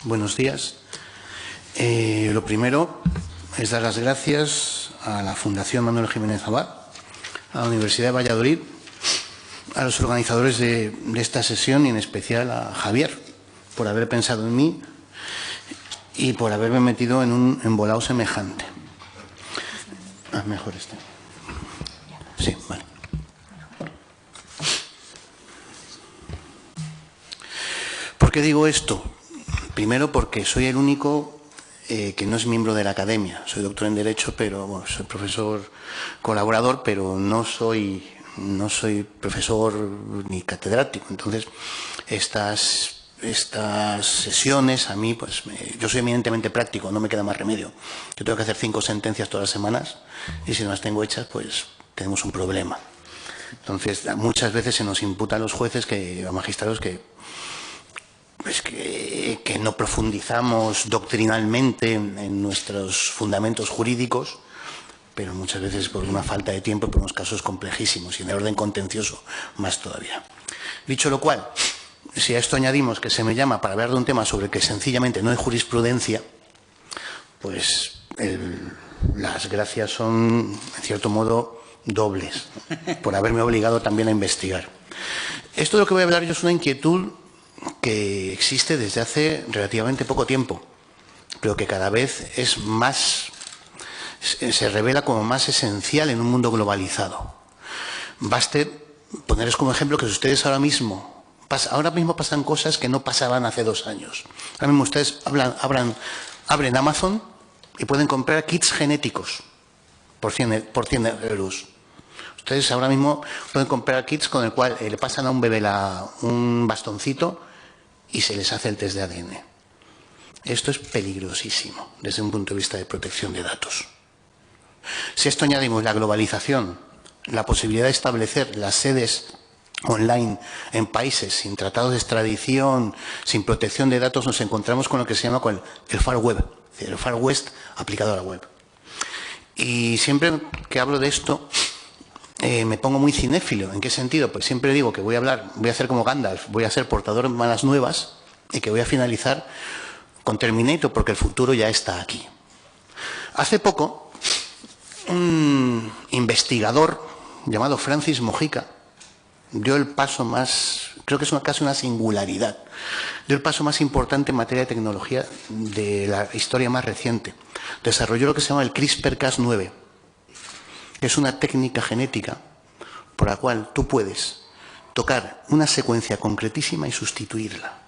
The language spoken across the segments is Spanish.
Buenos días. Lo primero es dar las gracias a la Fundación Manuel Jiménez Abad, a la Universidad de Valladolid, a los organizadores de esta sesión y en especial a Javier por haber pensado en mí y por haberme metido en un embolado semejante. Mejor este. Sí, vale. ¿Por qué digo esto? Primero porque soy el único que no es miembro de la academia. Soy doctor en Derecho, pero bueno, soy profesor colaborador, pero no soy profesor ni catedrático. Entonces, estas sesiones a mí, pues yo soy eminentemente práctico, no me queda más remedio. Yo tengo que hacer 5 sentencias todas las semanas y si no las tengo hechas, pues tenemos un problema. Entonces, muchas veces se nos imputa a los jueces, a magistrados, que no profundizamos doctrinalmente en nuestros fundamentos jurídicos, pero muchas veces por una falta de tiempo, por unos casos complejísimos y en el orden contencioso más todavía. Dicho lo cual, si a esto añadimos que se me llama para hablar de un tema sobre el que sencillamente no hay jurisprudencia, pues las gracias son, en cierto modo, dobles, por haberme obligado también a investigar. Esto de lo que voy a hablar yo es una inquietud que existe desde hace relativamente poco tiempo, pero que cada vez es más, se revela como más esencial en un mundo globalizado. Baste poneros como ejemplo que si ustedes ahora mismo pasan cosas que no pasaban hace 2 años. Ahora mismo ustedes abren Amazon y pueden comprar kits genéticos por 100 euros. Ustedes ahora mismo pueden comprar kits con el cual le pasan a un bebé un bastoncito y se les hace el test de ADN. Esto es peligrosísimo desde un punto de vista de protección de datos. Si a esto añadimos la globalización, la posibilidad de establecer las sedes online en países sin tratados de extradición, sin protección de datos, nos encontramos con lo que se llama el Far Web, el Far West aplicado a la web. Y siempre que hablo de esto, me pongo muy cinéfilo. ¿En qué sentido? Pues siempre digo que voy a hacer como Gandalf, voy a ser portador de malas nuevas y que voy a finalizar con Terminator porque el futuro ya está aquí. Hace poco, un investigador llamado Francis Mojica dio el paso más, creo que es casi una singularidad, dio el paso más importante en materia de tecnología de la historia más reciente. Desarrolló lo que se llama el CRISPR-Cas9. Es una técnica genética por la cual tú puedes tocar una secuencia concretísima y sustituirla.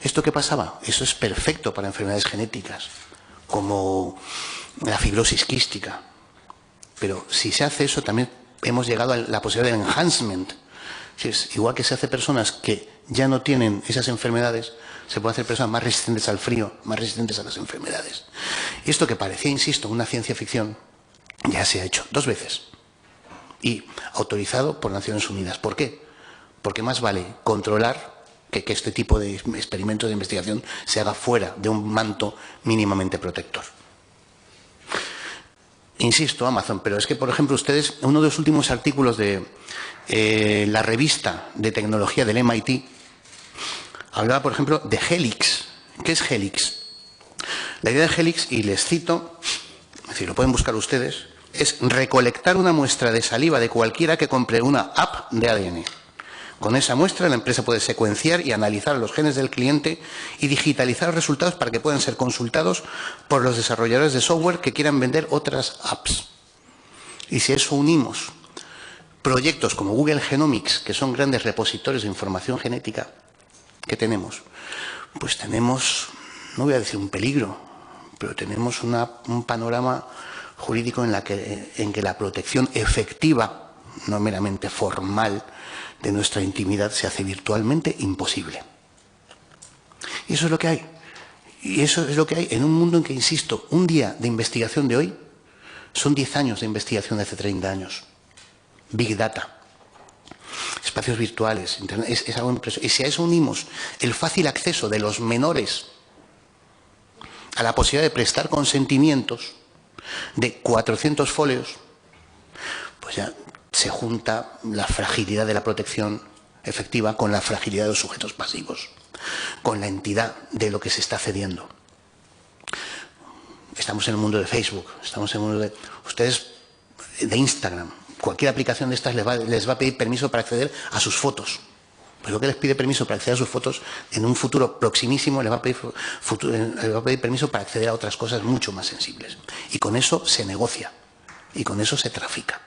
¿Esto qué pasaba? Eso es perfecto para enfermedades genéticas, como la fibrosis quística. Pero si se hace eso, también hemos llegado a la posibilidad de enhancement. Igual que se hace personas que ya no tienen esas enfermedades, se puede hacer personas más resistentes al frío, más resistentes a las enfermedades. Y esto que parecía, insisto, una ciencia ficción, ya se ha hecho 2 veces y autorizado por Naciones Unidas. ¿Por qué? Porque más vale controlar que este tipo de experimentos de investigación se haga fuera de un manto mínimamente protector. Insisto, Amazon, pero es que, por ejemplo, ustedes, uno de los últimos artículos de la revista de tecnología del MIT hablaba, por ejemplo, de Helix. ¿Qué es Helix? La idea de Helix, y les cito, es decir, lo pueden buscar ustedes, es recolectar una muestra de saliva de cualquiera que compre una app de ADN. Con esa muestra la empresa puede secuenciar y analizar los genes del cliente y digitalizar los resultados para que puedan ser consultados por los desarrolladores de software que quieran vender otras apps. Y si a eso unimos proyectos como Google Genomics, que son grandes repositorios de información genética que tenemos, pues tenemos, no voy a decir un peligro, pero tenemos un panorama jurídico en que la protección efectiva, no meramente formal, de nuestra intimidad se hace virtualmente imposible. Y eso es lo que hay. Y eso es lo que hay en un mundo en que, insisto, un día de investigación de hoy son 10 años de investigación de hace 30 años. Big Data, espacios virtuales, Internet, es algo impresionante. Y si a eso unimos el fácil acceso de los menores a la posibilidad de prestar consentimientos de 400 folios, pues ya se junta la fragilidad de la protección efectiva con la fragilidad de los sujetos pasivos. con la entidad de lo que se está cediendo. Estamos en el mundo de Facebook, estamos en el mundo de... Ustedes, de Instagram, cualquier aplicación de estas les va a pedir permiso para acceder a sus fotos. Pues lo que les pide permiso para acceder a sus fotos, en un futuro proximísimo les va a pedir permiso para acceder a otras cosas mucho más sensibles. Y con eso se negocia, y con eso se trafica.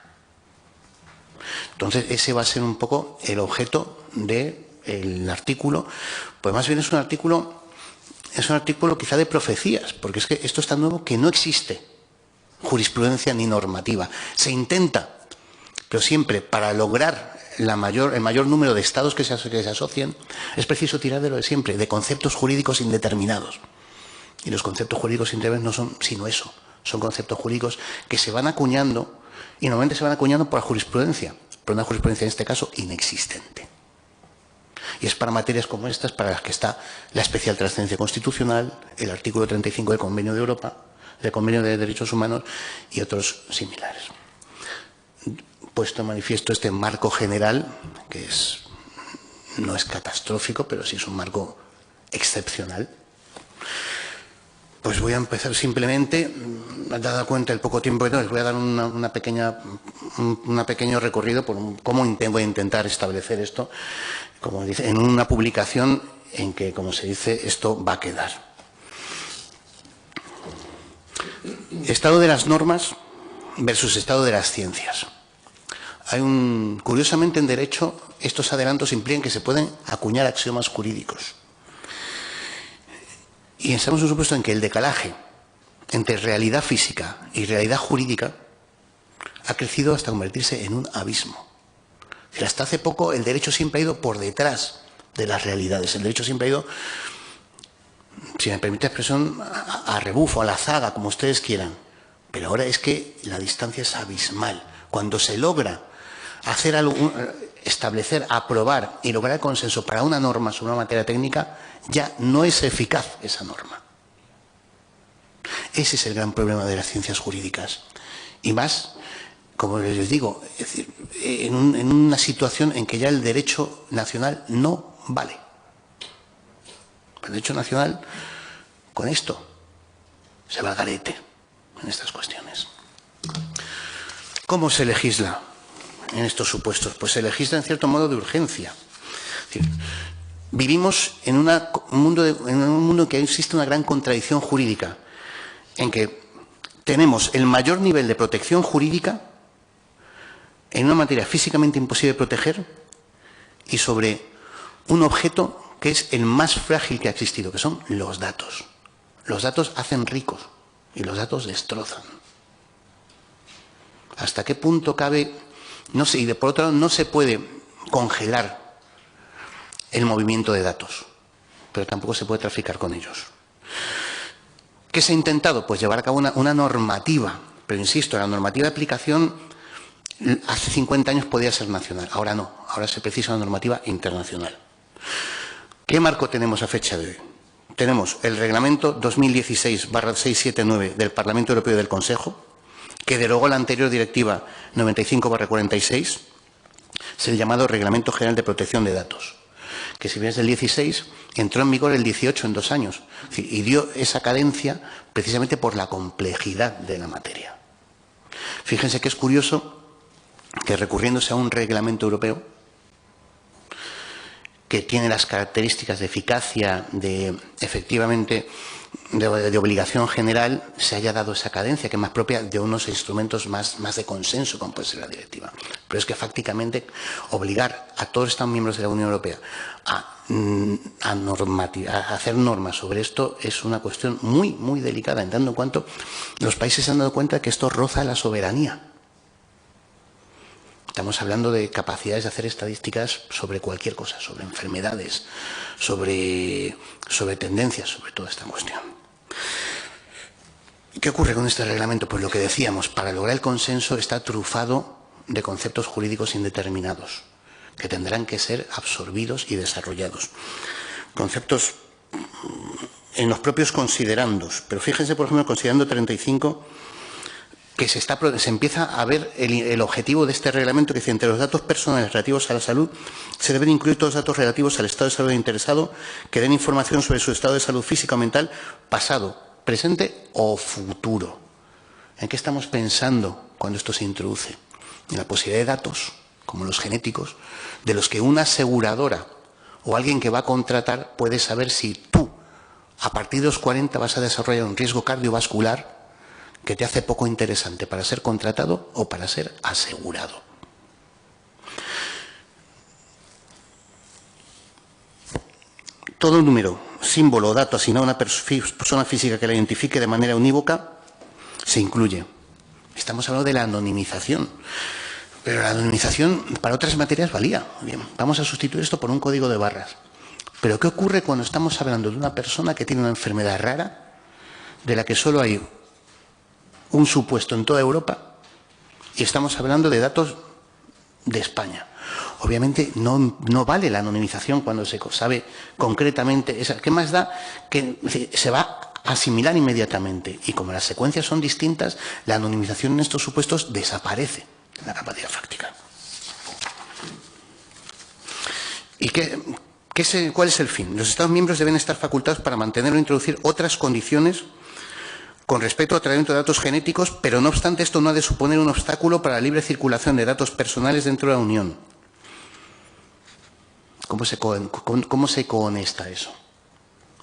Entonces, ese va a ser un poco el objeto del artículo. Pues más bien es un artículo quizá de profecías, porque es que esto es tan nuevo que no existe jurisprudencia ni normativa. Se intenta, pero siempre para lograr el mayor número de estados que se asocien, es preciso tirar de lo de siempre, de conceptos jurídicos indeterminados. Y los conceptos jurídicos indeterminados no son sino eso, son conceptos jurídicos que se van acuñando, y normalmente se van acuñando por la jurisprudencia, pero una jurisprudencia en este caso inexistente. Y es para materias como estas para las que está la especial trascendencia constitucional, el artículo 35 del Convenio de Europa, del Convenio de Derechos Humanos y otros similares. Puesto en manifiesto este marco general, que no es catastrófico, pero sí es un marco excepcional, pues voy a empezar simplemente, dada cuenta del poco tiempo que tengo, les voy a dar un pequeño recorrido por cómo voy a intentar establecer esto, como dice, en una publicación en que, como se dice, esto va a quedar. Estado de las normas versus estado de las ciencias. Curiosamente, en derecho, estos adelantos implican que se pueden acuñar axiomas jurídicos. Y estamos en un supuesto en que el decalaje entre realidad física y realidad jurídica ha crecido hasta convertirse en un abismo. Hasta hace poco el derecho siempre ha ido por detrás de las realidades. El derecho siempre ha ido, si me permite la expresión, a rebufo, a la zaga, como ustedes quieran. Pero ahora es que la distancia es abismal. Cuando se logra hacer algo, establecer, aprobar y lograr el consenso para una norma sobre una materia técnica, ya no es eficaz esa norma. Ese es el gran problema de las ciencias jurídicas. Y más, como les digo, es decir, en una situación en que ya el derecho nacional no vale. El derecho nacional, con esto, se va al garete en estas cuestiones. ¿Cómo se legisla en estos supuestos? Pues se legisla en cierto modo de urgencia. Es decir, vivimos en un mundo en que existe una gran contradicción jurídica, en que tenemos el mayor nivel de protección jurídica en una materia físicamente imposible de proteger y sobre un objeto que es el más frágil que ha existido, que son los datos. Los datos hacen ricos y los datos destrozan. ¿Hasta qué punto cabe? No sé, y por otro lado no se puede congelar el movimiento de datos, pero tampoco se puede traficar con ellos. ¿Qué se ha intentado? Pues llevar a cabo una normativa, pero insisto, la normativa de aplicación hace 50 años podía ser nacional, ahora no, ahora se precisa una normativa internacional. ¿Qué marco tenemos a fecha de hoy? Tenemos el reglamento 2016/679 del Parlamento Europeo y del Consejo, que derogó la anterior directiva 95/46, es el llamado Reglamento General de Protección de Datos, que si bien es del 16, entró en vigor el 18 en 2 años, y dio esa cadencia precisamente por la complejidad de la materia. Fíjense que es curioso que recurriéndose a un reglamento europeo que tiene las características de eficacia, efectivamente, de obligación general, se haya dado esa cadencia que es más propia de unos instrumentos más de consenso, como puede ser la directiva. Pero es que prácticamente obligar a todos los Estados miembros de la Unión Europea a hacer normas sobre esto es una cuestión muy, muy delicada, en tanto en cuanto los países se han dado cuenta de que esto roza la soberanía. Estamos hablando de capacidades de hacer estadísticas sobre cualquier cosa, sobre enfermedades, sobre tendencias, sobre toda esta cuestión. ¿Qué ocurre con este reglamento? Pues lo que decíamos, para lograr el consenso está trufado de conceptos jurídicos indeterminados, que tendrán que ser absorbidos y desarrollados. Conceptos en los propios considerandos, pero fíjense, por ejemplo, el considerando 35 que se empieza a ver el objetivo de este reglamento, que dice: entre los datos personales relativos a la salud se deben incluir todos los datos relativos al estado de salud del interesado que den información sobre su estado de salud física o mental, pasado, presente o futuro. ¿En qué estamos pensando cuando esto se introduce? En la posibilidad de datos, como los genéticos, de los que una aseguradora o alguien que va a contratar puede saber si tú, a partir de los 40, vas a desarrollar un riesgo cardiovascular que te hace poco interesante para ser contratado o para ser asegurado. Todo número, símbolo o dato asignado a una persona física que la identifique de manera unívoca se incluye. Estamos hablando de la anonimización, pero la anonimización para otras materias valía. Bien, vamos a sustituir esto por un código de barras. Pero ¿qué ocurre cuando estamos hablando de una persona que tiene una enfermedad rara, de la que solo hay un supuesto en toda Europa, y estamos hablando de datos de España? Obviamente no vale la anonimización cuando se sabe concretamente. ¿Qué más da? Que se va a asimilar inmediatamente. Y como las secuencias son distintas, la anonimización en estos supuestos desaparece en la capacidad fáctica. ¿Y cuál es el fin? Los Estados miembros deben estar facultados para mantener o introducir otras condiciones con respecto al tratamiento de datos genéticos, pero no obstante esto no ha de suponer un obstáculo para la libre circulación de datos personales dentro de la Unión. ¿Cómo se conecta eso?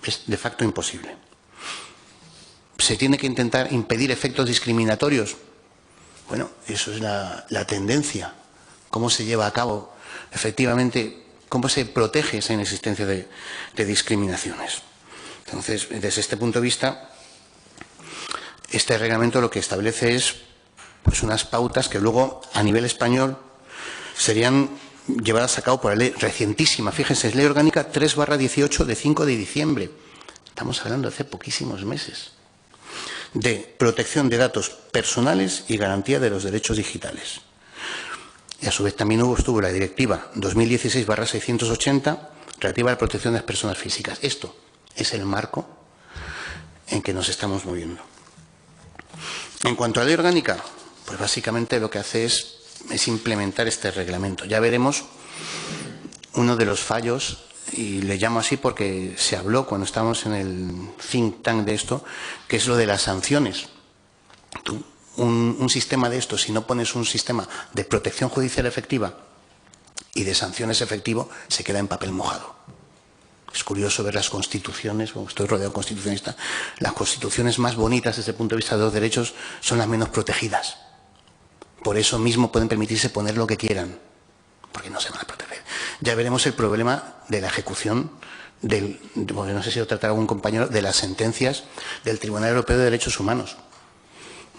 Es de facto imposible. ¿Se tiene que intentar impedir efectos discriminatorios? Bueno, eso es la tendencia. ¿Cómo se lleva a cabo efectivamente? ¿Cómo se protege esa inexistencia de discriminaciones? Entonces, desde este punto de vista, este reglamento lo que establece es pues unas pautas que luego a nivel español serían llevadas a cabo por la ley recientísima. Fíjense, es Ley Orgánica 3/18 de 5 de diciembre. Estamos hablando de hace poquísimos meses. De protección de datos personales y garantía de los derechos digitales. Y a su vez también estuvo la Directiva 2016/680 relativa a la protección de las personas físicas. Esto es el marco en que nos estamos moviendo. En cuanto a la Ley Orgánica, pues básicamente lo que hace es implementar este reglamento. Ya veremos uno de los fallos, y le llamo así porque se habló cuando estábamos en el think tank de esto, que es lo de las sanciones. Tú, un sistema de esto, si no pones un sistema de protección judicial efectiva y de sanciones efectivo, se queda en papel mojado. Es curioso ver las constituciones, como estoy rodeado de constitucionistas, las constituciones más bonitas desde el punto de vista de los derechos son las menos protegidas. Por eso mismo pueden permitirse poner lo que quieran, porque no se van a proteger. Ya veremos el problema de la ejecución, porque no sé si lo tratará algún compañero, de las sentencias del Tribunal Europeo de Derechos Humanos.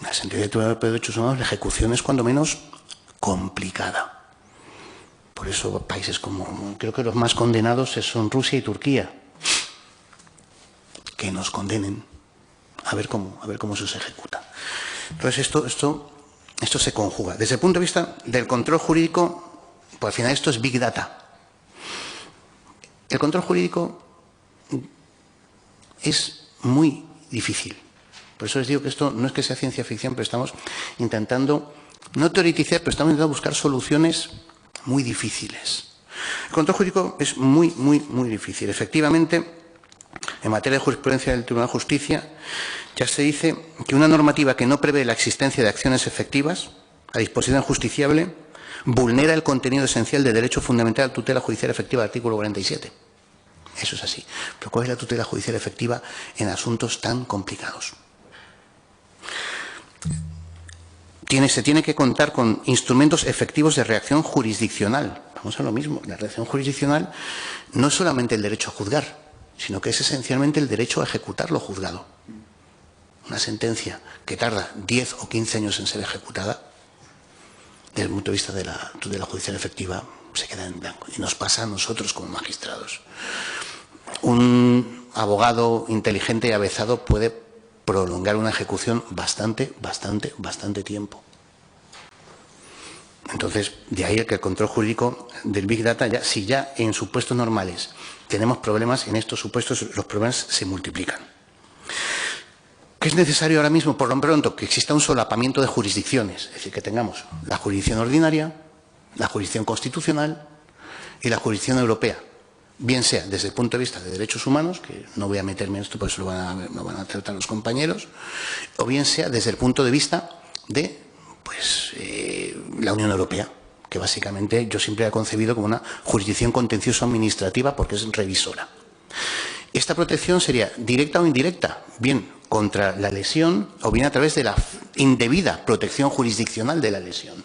La sentencia del Tribunal Europeo de Derechos Humanos, la ejecución es cuando menos complicada. Por eso países como, creo que los más condenados son Rusia y Turquía, que nos condenen a ver cómo eso se ejecuta. Entonces esto se conjuga. Desde el punto de vista del control jurídico, pues al final esto es Big Data. El control jurídico es muy difícil. Por eso les digo que esto no es que sea ciencia ficción, pero estamos intentando, no teoretizar, pero estamos intentando buscar soluciones muy difíciles. El control jurídico es muy difícil. Efectivamente, en materia de jurisprudencia del Tribunal de Justicia, ya se dice que una normativa que no prevé la existencia de acciones efectivas a disposición justiciable vulnera el contenido esencial del derecho fundamental a la tutela judicial efectiva del artículo 47. Eso es así. Pero ¿cuál es la tutela judicial efectiva en asuntos tan complicados? Se tiene que contar con instrumentos efectivos de reacción jurisdiccional. Vamos a lo mismo. La reacción jurisdiccional no es solamente el derecho a juzgar, sino que es esencialmente el derecho a ejecutar lo juzgado. Una sentencia que tarda 10 o 15 años en ser ejecutada, desde el punto de vista de la tutela judicial efectiva, se queda en blanco. Y nos pasa a nosotros como magistrados. Un abogado inteligente y avezado puede prolongar una ejecución bastante tiempo. Entonces, de ahí que el control jurídico del Big Data, si ya en supuestos normales tenemos problemas, en estos supuestos los problemas se multiplican. ¿Qué es necesario ahora mismo? Por lo pronto, que exista un solapamiento de jurisdicciones, es decir, que tengamos la jurisdicción ordinaria, la jurisdicción constitucional y la jurisdicción europea, bien sea desde el punto de vista de derechos humanos, que no voy a meterme en esto, por eso lo van a tratar los compañeros, o bien sea desde el punto de vista de la Unión Europea, que básicamente yo siempre he concebido como una jurisdicción contencioso administrativa porque es revisora. Esta protección sería directa o indirecta, bien contra la lesión o bien a través de la indebida protección jurisdiccional de la lesión.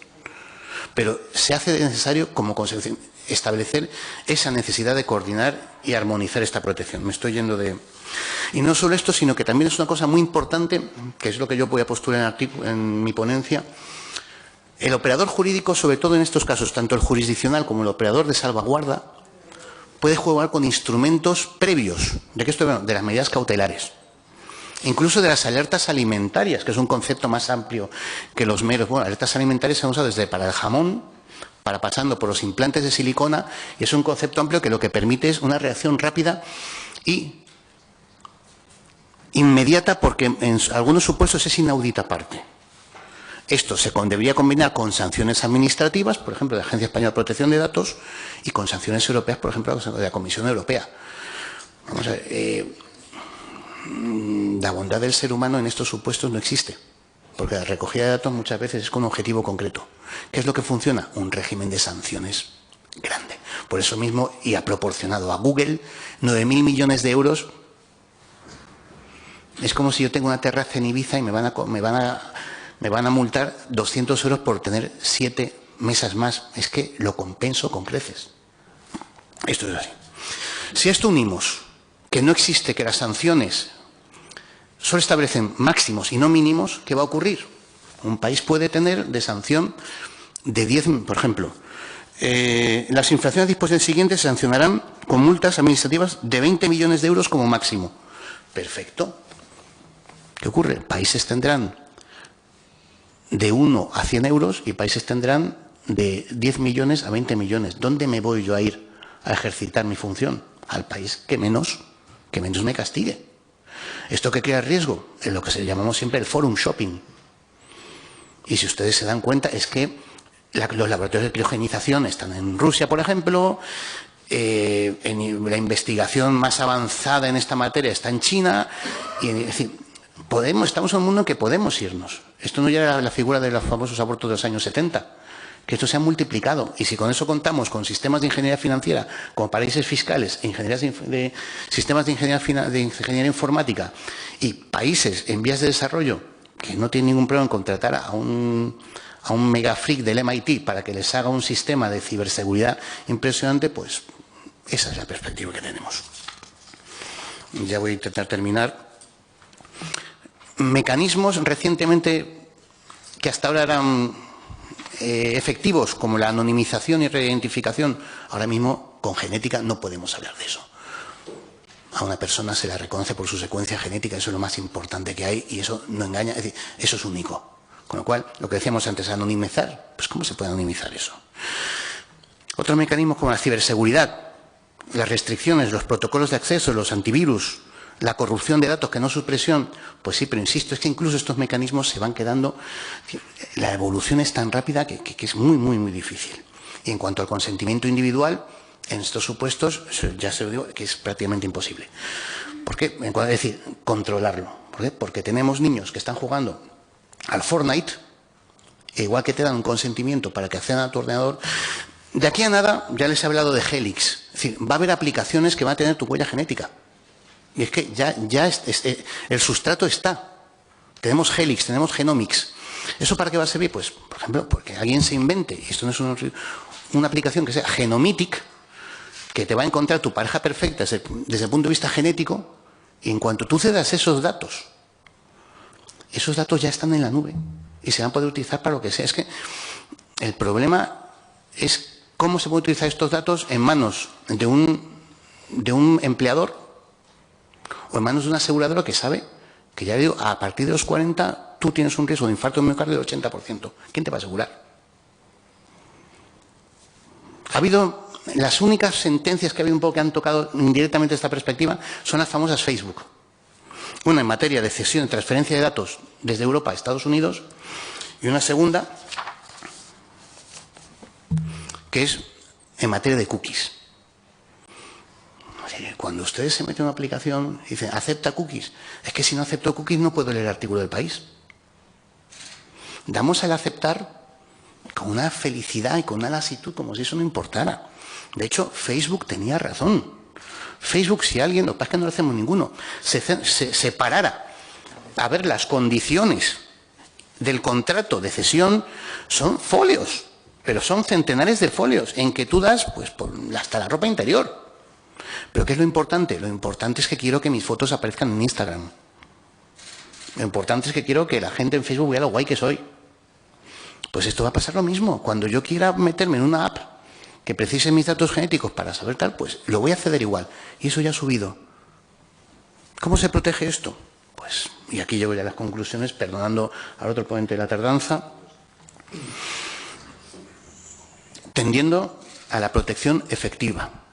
Pero se hace necesario como consecuencia establecer esa necesidad de coordinar y armonizar esta protección. Me estoy yendo de... Y no solo esto, sino que también es una cosa muy importante, que es lo que yo voy a postular en mi ponencia. El operador jurídico, sobre todo en estos casos, tanto el jurisdiccional como el operador de salvaguarda, puede jugar con instrumentos previos. ¿De qué estoy hablando? De las medidas cautelares. Incluso de las alertas alimentarias, que es un concepto más amplio que los meros. Bueno, alertas alimentarias se han usado desde para el jamón, pasando por los implantes de silicona, y es un concepto amplio que lo que permite es una reacción rápida y inmediata, porque en algunos supuestos es inaudita aparte. Esto se debería combinar con sanciones administrativas, por ejemplo, de la Agencia Española de Protección de Datos, y con sanciones europeas, por ejemplo, de la Comisión Europea. Vamos a ver, la bondad del ser humano en estos supuestos no existe, porque la recogida de datos muchas veces es con un objetivo concreto. ¿Qué es lo que funciona? Un régimen de sanciones grande. Por eso mismo, y ha proporcionado a Google 9.000 millones de euros. Es como si yo tengo una terraza en Ibiza y me van a multar 200 euros por tener 7 mesas más. Es que lo compenso con creces. Esto es así. Si a esto unimos que no existe, que las sanciones solo establecen máximos y no mínimos, ¿qué va a ocurrir? Un país puede tener de sanción de 10, por ejemplo, las infracciones dispuestas siguientes se sancionarán con multas administrativas de 20 millones de euros como máximo. Perfecto. ¿Qué ocurre? Países tendrán de 1 a 100 euros y países tendrán de 10 millones a 20 millones. ¿Dónde me voy yo a ir a ejercitar mi función? Al país que menos me castigue. ¿Esto qué crea riesgo? En lo que llamamos siempre el forum shopping. Y si ustedes se dan cuenta es que los laboratorios de criogenización están en Rusia, por ejemplo, en la investigación más avanzada en esta materia está en China, y es decir, estamos en un mundo en que podemos irnos. Esto no ya era la figura de los famosos abortos de los años 70, que esto se ha multiplicado. Y si con eso contamos con sistemas de ingeniería financiera, con paraísos fiscales, sistemas de ingeniería informática y países en vías de desarrollo que no tienen ningún problema en contratar a un mega freak del MIT para que les haga un sistema de ciberseguridad impresionante, pues esa es la perspectiva que tenemos. Ya voy a intentar terminar. Mecanismos recientemente que hasta ahora eran efectivos, como la anonimización y reidentificación, ahora mismo con genética no podemos hablar de eso. A una persona se la reconoce por su secuencia genética, eso es lo más importante que hay y eso no engaña, es decir, eso es único. Con lo cual, lo que decíamos antes, anonimizar, pues ¿cómo se puede anonimizar eso? Otros mecanismos como la ciberseguridad, las restricciones, los protocolos de acceso, los antivirus, la corrupción de datos, que no supresión, pues sí, pero insisto, es que incluso estos mecanismos se van quedando, la evolución es tan rápida que es muy, muy, muy difícil. Y en cuanto al consentimiento individual, en estos supuestos, ya se lo digo, que es prácticamente imposible. ¿Por qué? Es decir, controlarlo. ¿Por qué? Porque tenemos niños que están jugando al Fortnite, e igual que te dan un consentimiento para que accedan a tu ordenador, de aquí a nada, ya les he hablado de Helix. Es decir, va a haber aplicaciones que van a tener tu huella genética. Y es que ya el sustrato está. Tenemos Helix, tenemos Genomics. ¿Eso para qué va a servir? Pues, por ejemplo, porque alguien se invente, y esto no es una aplicación que sea Genomitic, que te va a encontrar tu pareja perfecta desde el punto de vista genético, y en cuanto tú cedas esos datos ya están en la nube y se van a poder utilizar para lo que sea. Es que el problema es cómo se puede utilizar estos datos en manos de un empleador o en manos de una aseguradora que sabe que, ya digo, a partir de los 40 tú tienes un riesgo de infarto de miocardio del 80%. ¿Quién te va a asegurar? Ha habido, las únicas sentencias que ha habido un poco que han tocado indirectamente esta perspectiva son las famosas Facebook. Una en materia de cesión y transferencia de datos desde Europa a Estados Unidos y una segunda que es en materia de cookies. Cuando ustedes se meten en una aplicación y dicen acepta cookies, es que si no acepto cookies no puedo leer el artículo del País. Damos al aceptar con una felicidad y con una lasitud como si eso no importara. De hecho, Facebook tenía razón. Facebook, si alguien, lo que pasa es que no lo hacemos ninguno, se parara a ver las condiciones del contrato de cesión, son folios, pero son centenares de folios en que tú das pues, hasta la ropa interior. ¿Pero qué es lo importante? Lo importante es que quiero que mis fotos aparezcan en Instagram. Lo importante es que quiero que la gente en Facebook vea lo guay que soy. Pues esto va a pasar lo mismo. Cuando yo quiera meterme en una app que precise mis datos genéticos para saber tal, pues lo voy a acceder igual. Y eso ya ha subido. ¿Cómo se protege esto? Pues, y aquí llego ya a las conclusiones, perdonando al otro ponente de la tardanza, tendiendo a la protección efectiva.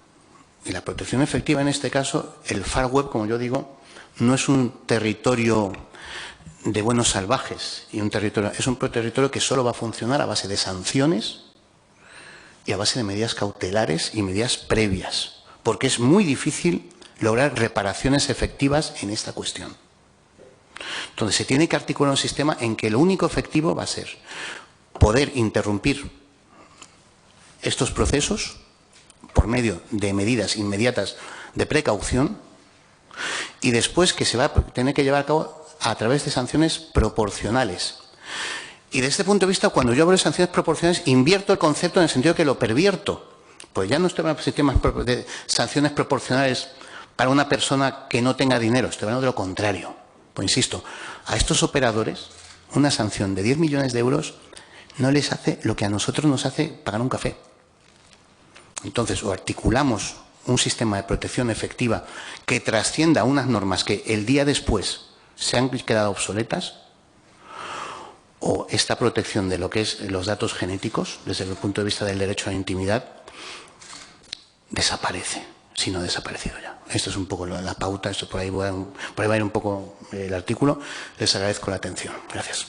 Y la protección efectiva en este caso, el Far Web, como yo digo, no es un territorio de buenos salvajes, y es un territorio que solo va a funcionar a base de sanciones y a base de medidas cautelares y medidas previas, porque es muy difícil lograr reparaciones efectivas en esta cuestión. Entonces se tiene que articular un sistema en que lo único efectivo va a ser poder interrumpir estos procesos por medio de medidas inmediatas de precaución y después que se va a tener que llevar a cabo a través de sanciones proporcionales. Y desde este punto de vista, cuando yo hablo de sanciones proporcionales, invierto el concepto en el sentido que lo pervierto. Pues ya no estoy hablando de sistemas de sanciones proporcionales para una persona que no tenga dinero, estoy hablando de lo contrario. Pues insisto, a estos operadores una sanción de 10 millones de euros no les hace lo que a nosotros nos hace pagar un café. Entonces, o articulamos un sistema de protección efectiva que trascienda unas normas que el día después se han quedado obsoletas, o esta protección de lo que es los datos genéticos, desde el punto de vista del derecho a la intimidad, desaparece, si no ha desaparecido ya. Esto es un poco la pauta, esto por ahí va a ir un poco el artículo. Les agradezco la atención. Gracias.